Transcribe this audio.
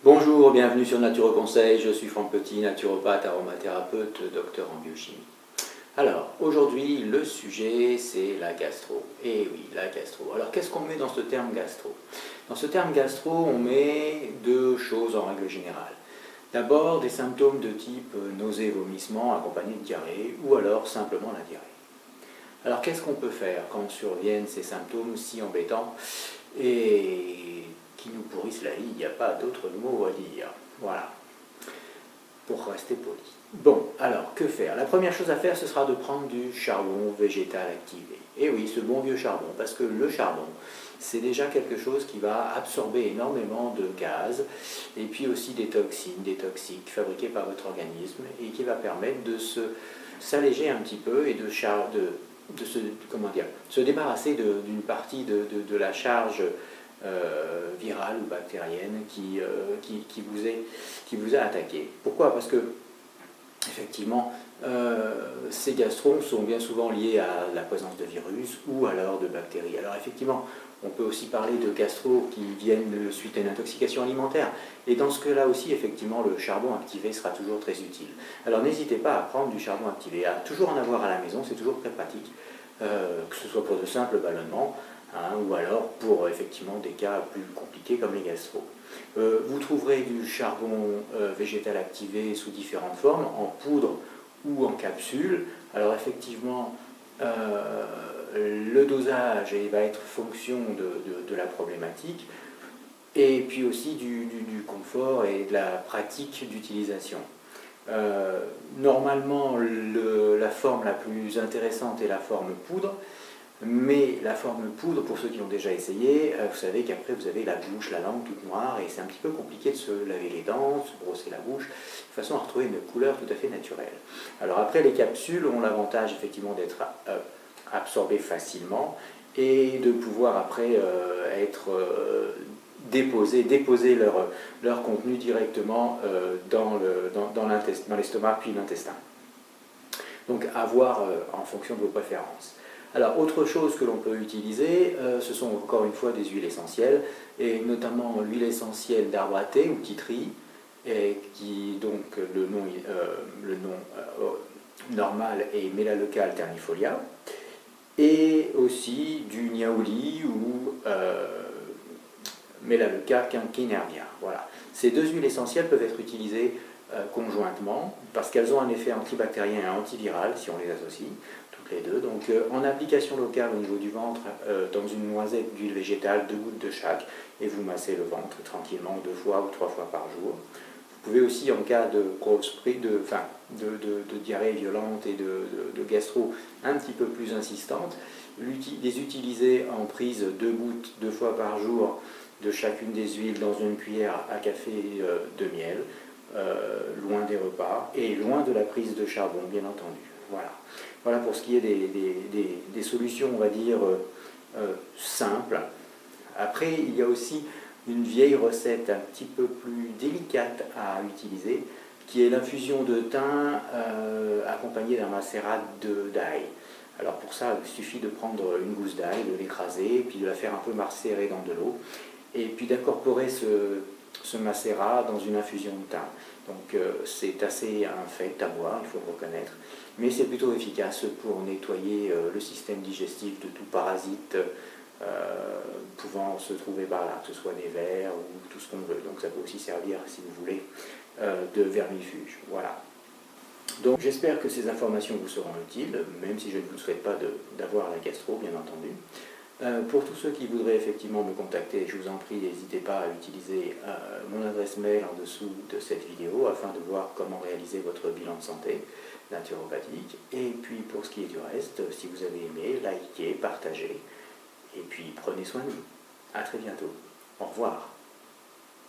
Bonjour, bienvenue sur Naturoconseil, je suis Franck Petit, naturopathe, aromathérapeute, docteur en biochimie. Alors, aujourd'hui, le sujet, c'est la gastro. Et oui, la gastro. Alors, qu'est-ce qu'on met dans ce terme gastro? Dans ce terme gastro, on met deux choses en règle générale. D'abord, des symptômes de type nausée, vomissement, accompagnés de diarrhée, ou alors simplement la diarrhée. Alors, qu'est-ce qu'on peut faire quand surviennent ces symptômes si embêtants et qui nous pourrissent la vie? Il n'y a pas d'autre mot à dire. Voilà, pour rester poli. Bon, alors, que faire? La première chose à faire, ce sera de prendre du charbon végétal activé. Et oui, ce bon vieux charbon, parce que le charbon, c'est déjà quelque chose qui va absorber énormément de gaz, et puis aussi des toxines, des toxiques fabriqués par votre organisme, et qui va permettre de s'alléger un petit peu et de se débarrasser d'une partie de la charge virale ou bactérienne qui vous a attaqué. Pourquoi? Parce que effectivement, ces gastrons sont bien souvent liés à la présence de virus ou alors de bactéries. Alors effectivement, on peut aussi parler de gastro qui viennent suite à une intoxication alimentaire. Et dans ce cas-là aussi, effectivement, le charbon activé sera toujours très utile. Alors n'hésitez pas à prendre du charbon activé, à toujours en avoir à la maison, c'est toujours très pratique, que ce soit pour de simples ballonnements, ou alors pour effectivement des cas plus compliqués comme les gastro. Vous trouverez du charbon végétal activé sous différentes formes, en poudre ou en capsule. Alors effectivement, le dosage va être fonction de la problématique, et puis aussi du confort et de la pratique d'utilisation. Normalement, la forme la plus intéressante est la forme poudre, mais la forme poudre, pour ceux qui ont déjà essayé, vous savez qu'après vous avez la bouche, la langue toute noire, et c'est un petit peu compliqué de se laver les dents, se brosser la bouche, de façon à retrouver une couleur tout à fait naturelle. Alors après, les capsules ont l'avantage effectivement d'être absorbées facilement, et de pouvoir après déposer leur contenu directement dans l'estomac puis l'intestin. Donc à voir en fonction de vos préférences. Alors, autre chose que l'on peut utiliser, ce sont encore une fois des huiles essentielles, et notamment l'huile essentielle d'arbre à thé ou titri, et qui donc le nom normal est Melaleuca alternifolia, et aussi du niaouli ou Melaleuca quinquenernia. Voilà. Ces deux huiles essentielles peuvent être utilisées conjointement, parce qu'elles ont un effet antibactérien et antiviral si on les associe, toutes les deux. Donc en application locale au niveau du ventre, dans une noisette d'huile végétale, 2 gouttes de chaque, et vous massez le ventre tranquillement 2 fois ou 3 fois par jour. Vous pouvez aussi, en cas de diarrhée violente et de gastro un petit peu plus insistante, les utiliser en prise 2 gouttes 2 fois par jour de chacune des huiles dans une cuillère à café de miel, loin des repas et loin de la prise de charbon, bien entendu. Voilà pour ce qui est des solutions, on va dire, simples. Après, il y a aussi une vieille recette un petit peu plus délicate à utiliser, qui est l'infusion de thym accompagnée d'un macérat d'ail. Alors pour ça, il suffit de prendre une gousse d'ail, de l'écraser, puis de la faire un peu macérer dans de l'eau, et puis d'incorporer ce macérat dans une infusion de thym. Donc c'est assez infect à boire, il faut le reconnaître, mais c'est plutôt efficace pour nettoyer le système digestif de tout parasite pouvant se trouver par là, que ce soit des vers ou tout ce qu'on veut. Donc ça peut aussi servir, si vous voulez, de vermifuge. Voilà. Donc j'espère que ces informations vous seront utiles, même si je ne vous souhaite pas d'avoir la gastro, bien entendu. Pour tous ceux qui voudraient effectivement me contacter, je vous en prie, n'hésitez pas à utiliser mon adresse mail en dessous de cette vidéo afin de voir comment réaliser votre bilan de santé naturopathique. Et puis pour ce qui est du reste, si vous avez aimé, likez, partagez, et puis prenez soin de vous. À très bientôt. Au revoir.